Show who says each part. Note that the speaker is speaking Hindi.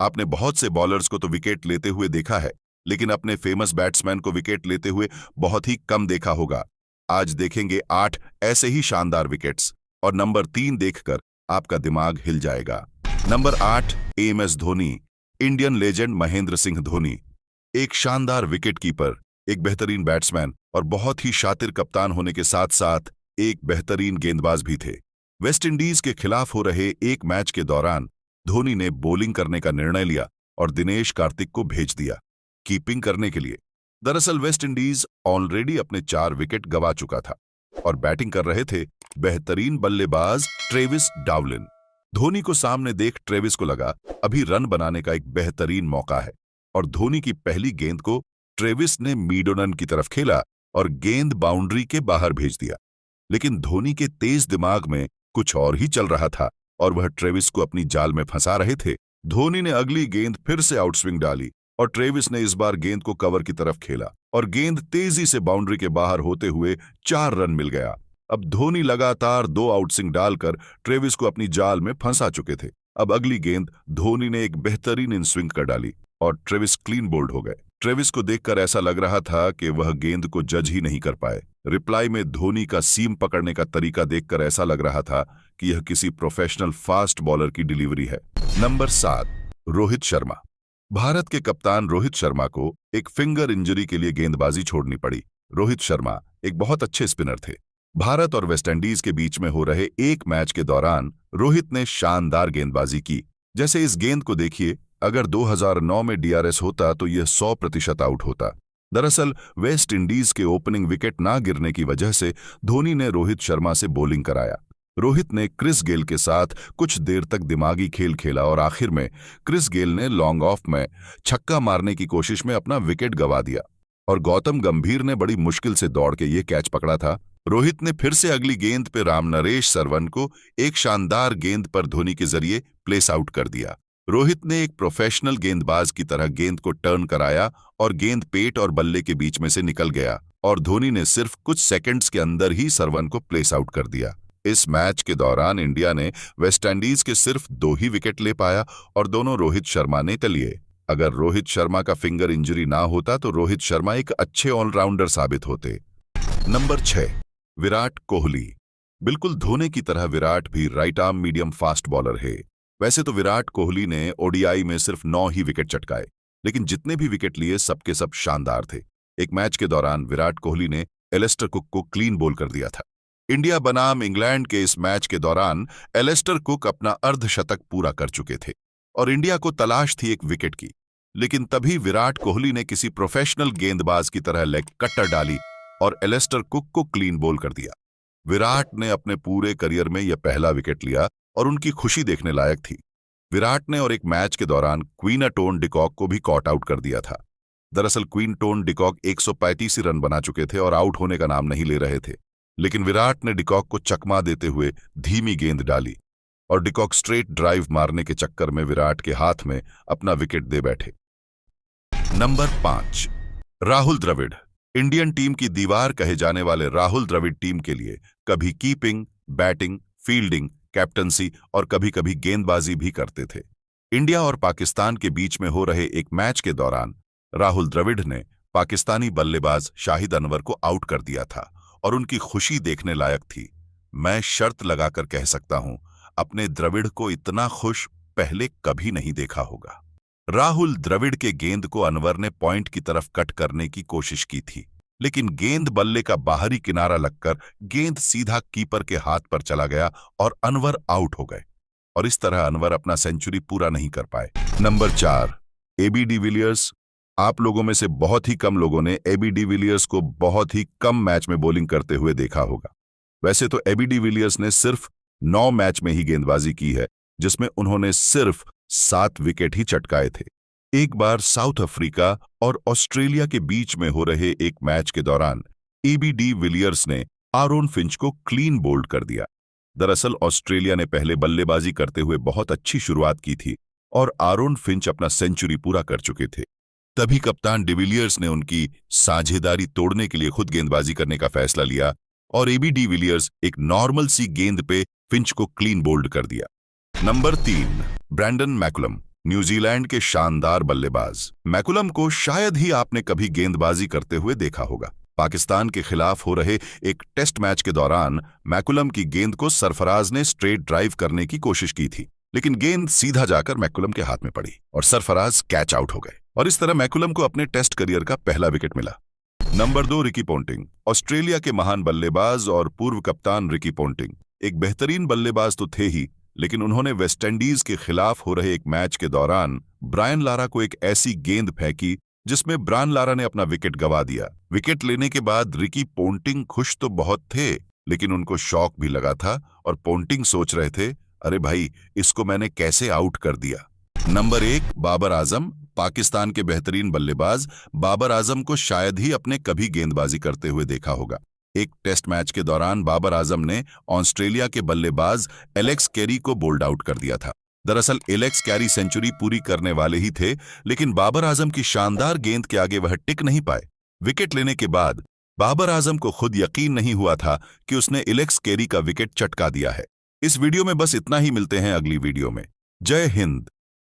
Speaker 1: आपने बहुत से बॉलर्स को तो विकेट लेते हुए देखा है, लेकिन अपने फेमस बैट्समैन को विकेट लेते हुए बहुत ही कम देखा होगा। आज देखेंगे 8 ऐसे ही शानदार विकेट्स और नंबर 3 देखकर आपका दिमाग हिल जाएगा। Number 8, MS. Dhoni. Indian legend Mahendra Singh Dhoni एक शानदार विकेट कीपर, एक बेहतरीन बैट्समैन और बहुत ही शातिर कप्तान होने के साथ साथ एक बेहतरीन गेंदबाज भी थे। वेस्ट इंडीज के खिलाफ हो रहे एक मैच के दौरान धोनी ने बॉलिंग करने का निर्णय लिया और दिनेश कार्तिक को भेज दिया कीपिंग करने के लिए। दरअसल वेस्ट इंडीज ऑलरेडी अपने 4 विकेट गंवा चुका था और बैटिंग कर रहे थे बेहतरीन बल्लेबाज ट्रेविस डावलिन। धोनी को सामने देख ट्रेविस को लगा अभी रन बनाने का एक बेहतरीन मौका है और धोनी की पहली गेंद को ट्रेविस ने मीडोनन की तरफ खेला और गेंद बाउंड्री के बाहर भेज दिया। लेकिन धोनी के तेज दिमाग में कुछ और ही चल रहा था और वह ट्रेविस को अपनी जाल में फंसा रहे थे। धोनी ने अगली गेंद फिर से आउटस्विंग डाली और ट्रेविस ने इस बार गेंद को कवर की तरफ खेला और गेंद तेजी से बाउंड्री के बाहर होते हुए 4 रन मिल गया। अब धोनी लगातार 2 आउटस्विंग डालकर ट्रेविस को अपनी जाल में फंसा चुके थे। अब अगली गेंद धोनी ने एक बेहतरीन इन स्विंग कर डाली और ट्रेविस क्लीन बोल्ड हो गए। ट्रेविस को देखकर ऐसा लग रहा था कि वह गेंद को जज ही नहीं कर पाए। रिप्लाई में धोनी का सीम पकड़ने का तरीका देखकर ऐसा लग रहा था कि यह किसी प्रोफेशनल फास्ट बॉलर की डिलीवरी है। नंबर 7, रोहित शर्मा। भारत के कप्तान रोहित शर्मा को एक फिंगर इंजरी के लिए गेंदबाजी छोड़नी पड़ी। रोहित शर्मा एक बहुत अच्छे स्पिनर थे। भारत और वेस्टइंडीज के बीच में हो रहे एक मैच के दौरान रोहित ने शानदार गेंदबाजी की। जैसे इस गेंद को देखिए, अगर 2009 में डीआरएस होता तो यह 100% आउट होता। दरअसल वेस्ट इंडीज के ओपनिंग विकेट ना गिरने की वजह से धोनी ने रोहित शर्मा से बॉलिंग कराया। रोहित ने क्रिस गेल के साथ कुछ देर तक दिमागी खेल खेला और आखिर में क्रिस गेल ने लॉन्ग ऑफ में छक्का मारने की कोशिश में अपना विकेट गंवा दिया और गौतम गंभीर ने बड़ी मुश्किल से दौड़ के ये कैच पकड़ा था। रोहित ने फिर से अगली गेंद पे रामनरेश सरवन को एक शानदार गेंद पर धोनी के जरिए प्लेस आउट कर दिया। रोहित ने एक प्रोफेशनल गेंदबाज की तरह गेंद को टर्न कराया और गेंद पेट और बल्ले के बीच में से निकल गया और धोनी ने सिर्फ कुछ सेकंड्स के अंदर ही सरवन को प्लेस आउट कर दिया। इस मैच के दौरान इंडिया ने वेस्टइंडीज के सिर्फ 2 ही विकेट ले पाया और दोनों रोहित शर्मा ने लिए। अगर रोहित शर्मा का फिंगर इंजरी ना होता तो रोहित शर्मा एक अच्छे ऑलराउंडर साबित होते। नंबर 6, विराट कोहली। बिल्कुल धोनी की तरह विराट भी right arm medium fast bowler है। वैसे तो विराट कोहली ने ओडीआई में सिर्फ 9 ही विकेट चटकाए, लेकिन जितने भी विकेट लिए सबके सब शानदार थे। एक मैच के दौरान विराट कोहली ने एलिस्टर कुक को क्लीन बोल कर दिया था। इंडिया बनाम इंग्लैंड के इस मैच के दौरान एलिस्टर कुक अपना अर्धशतक पूरा कर चुके थे और इंडिया को तलाश थी एक विकेट की। लेकिन तभी विराट कोहली ने किसी प्रोफेशनल गेंदबाज की तरह लेग कट्टर डाली और एलिस्टर कुक को क्लीन बोल कर दिया। विराट ने अपने पूरे करियर में यह पहला विकेट लिया और उनकी खुशी देखने लायक थी। विराट ने और एक मैच के दौरान क्वीनाटोन डिकॉक को भी कॉट आउट कर दिया था। दरअसल क्वीनाटोन डिकॉक 135 रन बना चुके थे और आउट होने का नाम नहीं ले रहे थे, लेकिन विराट ने डिकॉक को चकमा देते हुए धीमी गेंद डाली और डिकॉक स्ट्रेट ड्राइव मारने के चक्कर में विराट के हाथ में अपना विकेट दे बैठे। Number 5, Rahul Dravid. Indian team की दीवार कहे जाने वाले राहुल द्रविड़ टीम के लिए कभी कीपिंग, बैटिंग, फील्डिंग, कैप्टनसी और कभी कभी गेंदबाजी भी करते थे। इंडिया और पाकिस्तान के बीच में हो रहे एक मैच के दौरान राहुल द्रविड़ ने पाकिस्तानी बल्लेबाज शाहिद अनवर को आउट कर दिया था और उनकी खुशी देखने लायक थी। मैं शर्त लगाकर कह सकता हूं, अपने द्रविड़ को इतना खुश पहले कभी नहीं देखा होगा। राहुल द्रविड़ के गेंद को अनवर ने पॉइंट की तरफ कट करने की कोशिश की थी, लेकिन गेंद बल्ले का बाहरी किनारा लगकर गेंद सीधा कीपर के हाथ पर चला गया और अनवर आउट हो गए और इस तरह अनवर अपना सेंचुरी पूरा नहीं कर पाए। Number 4, AB de Villiers. आप लोगों में से बहुत ही कम लोगों ने एबी डिविलियर्स को बहुत ही कम मैच में बॉलिंग करते हुए देखा होगा। वैसे तो एबी डिविलियर्स ने सिर्फ 9 मैच में ही गेंदबाजी की है, जिसमें उन्होंने सिर्फ 7 विकेट ही चटकाए थे। एक बार साउथ अफ्रीका और ऑस्ट्रेलिया के बीच में हो रहे एक मैच के दौरान एबी डिविलियर्स ने आरोन फिंच को क्लीन बोल्ड कर दिया। दरअसल ऑस्ट्रेलिया ने पहले बल्लेबाजी करते हुए बहुत अच्छी शुरुआत की थी और आरोन फिंच अपना सेंचुरी पूरा कर चुके थे। तभी कप्तान डिविलियर्स ने उनकी साझेदारी तोड़ने के लिए खुद गेंदबाजी करने का फैसला लिया और एबी डिविलियर्स एक नॉर्मल सी गेंद पे फिंच को क्लीन बोल्ड कर दिया। Number 3, Brendon McCullum. न्यूजीलैंड के शानदार बल्लेबाज मैकुलम को शायद ही आपने कभी गेंदबाजी करते हुए देखा होगा। पाकिस्तान के खिलाफ हो रहे एक टेस्ट मैच के दौरान मैकुलम की गेंद को सरफराज ने स्ट्रेट ड्राइव करने की कोशिश की थी, लेकिन गेंद सीधा जाकर मैकुलम के हाथ में पड़ी और सरफराज कैच आउट हो गए और इस तरह मैकुलम को अपने टेस्ट करियर का पहला विकेट मिला। Number 2, Ricky Ponting. ऑस्ट्रेलिया के महान बल्लेबाज और पूर्व कप्तान रिकी पोंटिंग एक बेहतरीन बल्लेबाज तो थे ही, लेकिन उन्होंने वेस्टइंडीज के खिलाफ हो रहे एक मैच के दौरान ब्रायन लारा को एक ऐसी गेंद फेंकी जिसमें ब्रायन लारा ने अपना विकेट गंवा दिया। विकेट लेने के बाद रिकी पोंटिंग खुश तो बहुत थे, लेकिन उनको शॉक भी लगा था और पोंटिंग सोच रहे थे, अरे भाई, इसको मैंने कैसे आउट कर दिया। नंबर 1, बाबर आजम। पाकिस्तान के बेहतरीन बल्लेबाज बाबर आजम को शायद ही अपने कभी गेंदबाजी करते हुए देखा होगा। एक टेस्ट मैच के दौरान बाबर आजम ने ऑस्ट्रेलिया के बल्लेबाज एलेक्स कैरी को बोल्ड आउट कर दिया था। दरअसल एलेक्स कैरी सेंचुरी पूरी करने वाले ही थे, लेकिन बाबर आजम की शानदार गेंद के आगे वह टिक नहीं पाए। विकेट लेने के बाद बाबर आजम को खुद यकीन नहीं हुआ था कि उसने एलेक्स कैरी का विकेट चटका दिया है। इस वीडियो में बस इतना ही। मिलते हैं अगली वीडियो में। जय हिंद।